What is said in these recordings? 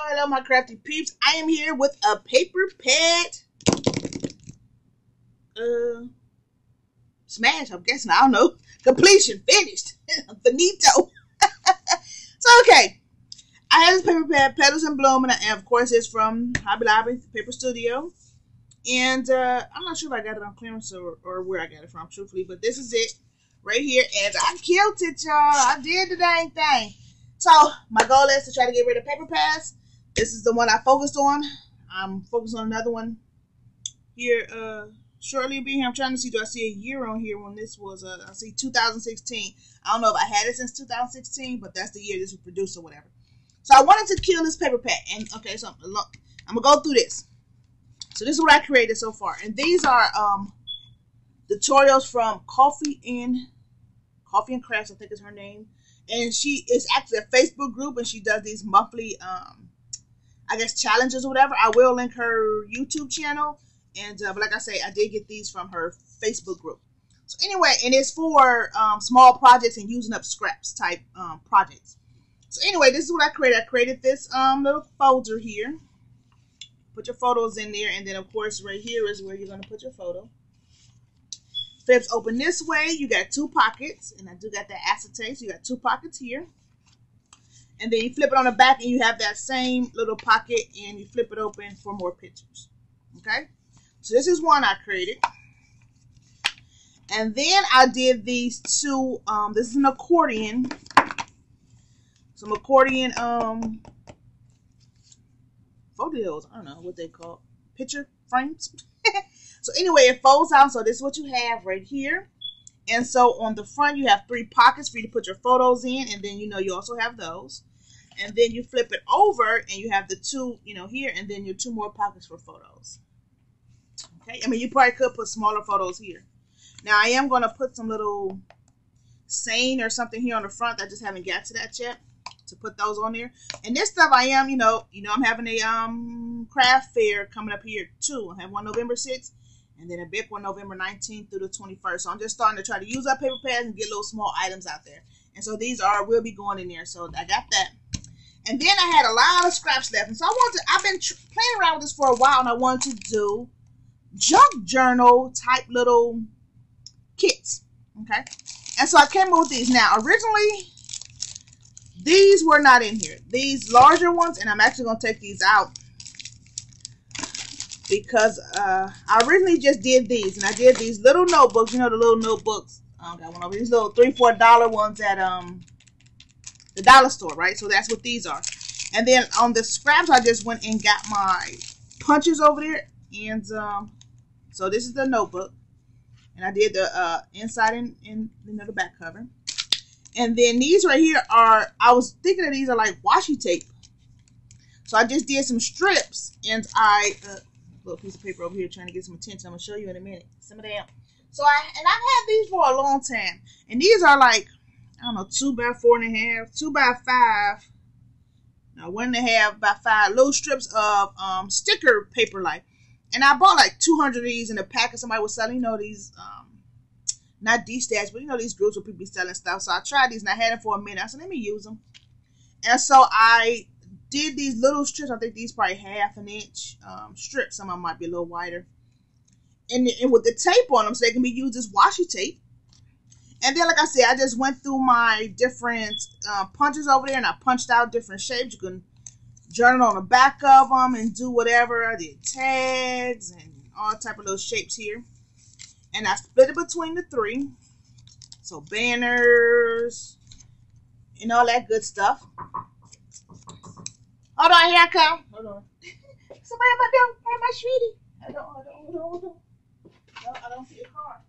hello, my crafty peeps. I am here with a paper pad smash, I'm guessing. I don't know. Completion. Finished. Finito. So, okay. I have this paper pad, Petals and Bloom, and of course it's from Hobby Lobby Paper Studio. And I'm not sure if I got it on clearance or where I got it from, truthfully, but this is it right here. And I killed it, y'all. I did the dang thing. So, my goal is to try to get rid of paper pads. This is the one I focused on. I'm focused on another one here shortly being here. I'm trying to see, do I see a year on here when this was, I see 2016. I don't know if I had it since 2016, but that's the year this was produced or whatever. So I wanted to kill this paper pad. And, okay, so I'm going to go through this. So this is what I created so far. And these are tutorials from Coffee and Crafts, I think is her name. And she is actually a Facebook group, and she does these monthly, I guess, challenges or whatever. I will link her YouTube channel. And but like I say, I did get these from her Facebook group. So anyway, and it's for small projects and using up scraps type projects. So anyway, this is what I created. I created this little folder here. Put your photos in there, and then of course right here is where you're going to put your photo. Flips open this way. You got two pockets, and I do got that acetate, so you got two pockets here. And then you flip it on the back, and you have that same little pocket, and you flip it open for more pictures. Okay, so this is one I created. And then I did these two, this is an accordion. Some accordion photos, I don't know what they call, picture frames. So anyway, it folds out, so this is what you have right here. And so on the front you have three pockets for you to put your photos in, and then you also have those. And then you flip it over and you have the two, here, and then your two more pockets for photos. Okay, I mean, you probably could put smaller photos here. Now I am going to put some little saying or something here on the front. I just haven't got to that yet, to put those on there. And this stuff I am, I'm having a craft fair coming up here too. I have one November 6th, and then a big one November 19th through the 21st. So I'm just starting to try to use up paper pads and get little small items out there. And so these will be going in there. So I got that. And then I had a lot of scraps left. And so I've been playing around with this for a while, and I wanted to do junk journal type little kits. Okay. And so I came up with these. Now, originally, these were not in here. These larger ones, and I'm actually going to take these out because I originally just did these. And I did these little notebooks. The little notebooks. I got one over these little $3-4 ones at the dollar store, right? So that's what these are. And then on the scraps, I just went and got my punches over there. And so this is the notebook. And I did the inside and the back cover. And then these right here are, I was thinking that these are like washi tape. So I just did some strips, and I, little piece of paper over here trying to get some attention. I'm going to show you in a minute. Some of them. So I've had these for a long time. And these are like, I don't know, 2 by 4.5, 2 by 5, no, 1.5 by 5 little strips of sticker paper like. And I bought like 200 of these in a pack, and somebody was selling, these, not D-Stash, but these groups where people be selling stuff. So I tried these, and I had them for a minute. I said, let me use them. And so I did these little strips. I think these probably 1/2 inch strips. Some of them might be a little wider. And with the tape on them, so they can be used as washi tape. And then, like I said, I just went through my different punches over there, and I punched out different shapes. You can journal on the back of them and do whatever. I did tags and all type of little shapes here. And I split it between the 3. So banners and all that good stuff. Hold on, here I come. Hold on. Somebody at my door. Hey, my sweetie. Hold on. No, I don't see a car.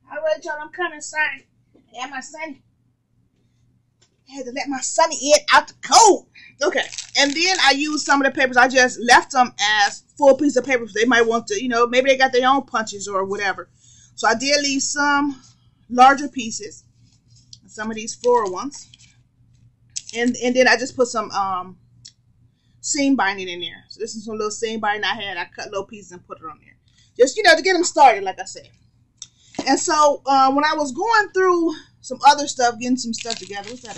All right, y'all, I'm coming, sorry. Yeah, my son. I had to let my sonny in out the cold. Okay, and then I used some of the papers. I just left them as full piece of paper. They might want to, maybe they got their own punches or whatever. So I did leave some larger pieces, some of these floral ones, and then I just put some seam binding in there. So this is some little seam binding I had. I cut little pieces and put it on there. Just, you know, to get them started, like I said. And so when I was going through some other stuff, getting some stuff together, what's that?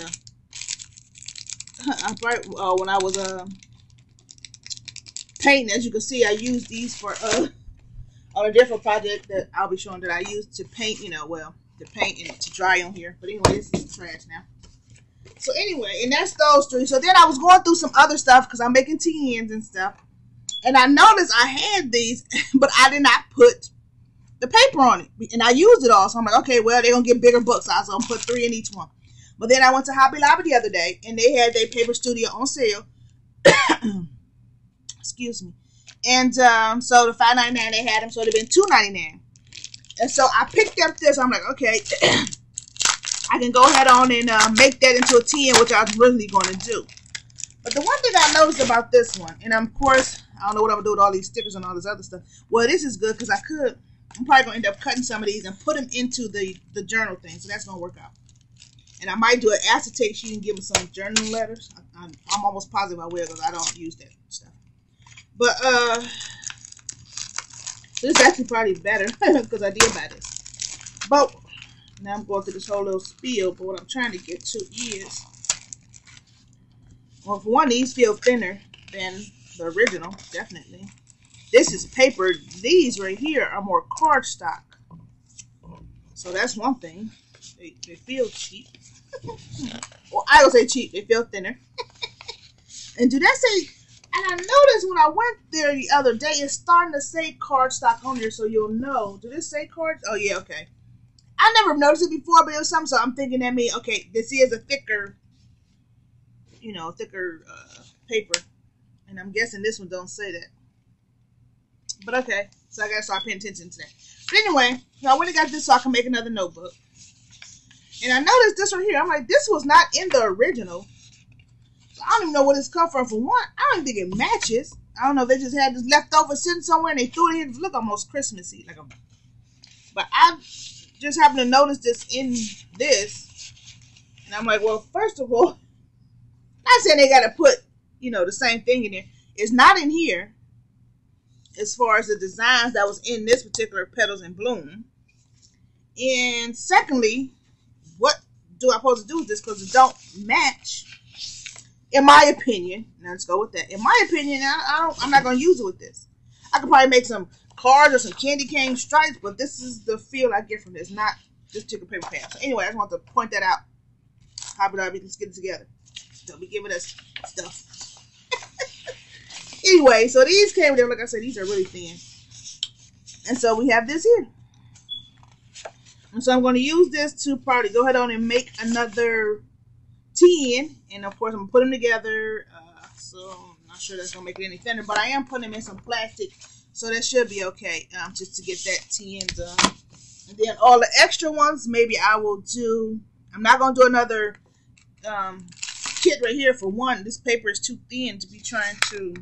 When I was painting, as you can see, I used these for on a different project that I'll be showing that I used to paint, you know, well, to paint and to dry on here. But anyway, this is trash now. So anyway, and that's those three. So then I was going through some other stuff because I'm making TNs and stuff. And I noticed I had these, but I did not put the paper on it. And I used it all. So I'm like, okay, well, they're going to get bigger books. So I was going to put 3 in each one. But then I went to Hobby Lobby the other day, and they had their Paper Studio on sale. Excuse me. And so the $5.99 they had them, so it would have been $2.99. And so I picked up this. I'm like, okay, I can go ahead on and make that into a TN, which I was really going to do. But the one thing I noticed about this one, and of course, I don't know what I'm going to do with all these stickers and all this other stuff. Well, this is good because I'm probably going to end up cutting some of these and put them into the journal thing. So that's going to work out. And I might do an acetate sheet and give them some journaling letters. I'm almost positive I will because I don't use that stuff. But this is actually probably better because I did buy this. But now I'm going through this whole little spiel. But what I'm trying to get to is, well, for one, these feel thinner than the original, definitely. This is paper. These right here are more cardstock. So that's one thing. They feel cheap. Well, I don't say cheap. They feel thinner. And do that say... And I noticed when I went there the other day, it's starting to say cardstock on there, so you'll know. Did it say card? Oh, yeah, okay. I never noticed it before, but it was something, so I'm thinking that means, okay, this is a thicker, you know, thicker paper. And I'm guessing this one don't say that. But okay, so I gotta start paying attention to that. But anyway, so I went and got this so I can make another notebook. And I noticed this right here. I'm like, this was not in the original. So I don't even know where this come from. For one, I don't think it matches. I don't know if they just had this leftover sitting somewhere and they threw it in. It look almost Christmassy. But I just happened to notice this in this. And I'm like, well, first of all, not saying they got to put, you know, the same thing in there. It's not in here as far as the designs that was in this particular Petals in Bloom. And secondly, what do I supposed to do with this? Because it don't match. In my opinion, now let's go with that. In my opinion, I'm not going to use it with this. I could probably make some cards or some candy cane stripes, but this is the feel I get from this, not this particular paper pad. So anyway, I just want to point that out. Hobby Lobby, let's get it together. Don't be giving us stuff. Anyway, so these came there. Like I said, these are really thin. And so we have this here. And so I'm going to use this to probably go ahead on and make another TN, and of course I'm gonna put them together. So I'm not sure that's gonna make it any thinner, but I am putting them in some plastic, so that should be okay. Just to get that TN done, and then all the extra ones maybe I will do. I'm not gonna do another kit right here. For one, this paper is too thin to be trying to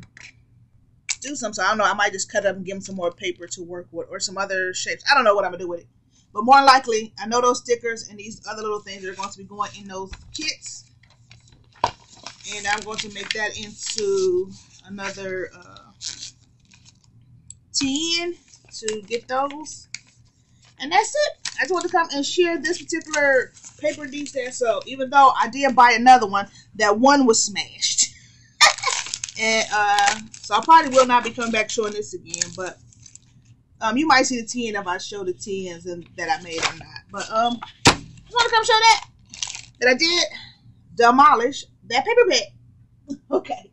do something. So I don't know. I might just cut it up and give them some more paper to work with, or some other shapes. I don't know what I'm gonna do with it. But more likely, I know those stickers and these other little things are going to be going in those kits. And I'm going to make that into another TN to get those. And that's it. I just want to come and share this particular paper detail. So even though I did buy another one, that one was smashed. And so I probably will not be coming back showing this again. But you might see the TN if I show the TNs that I made or not. But I just want to come show that I did demolish that paper bag. Okay.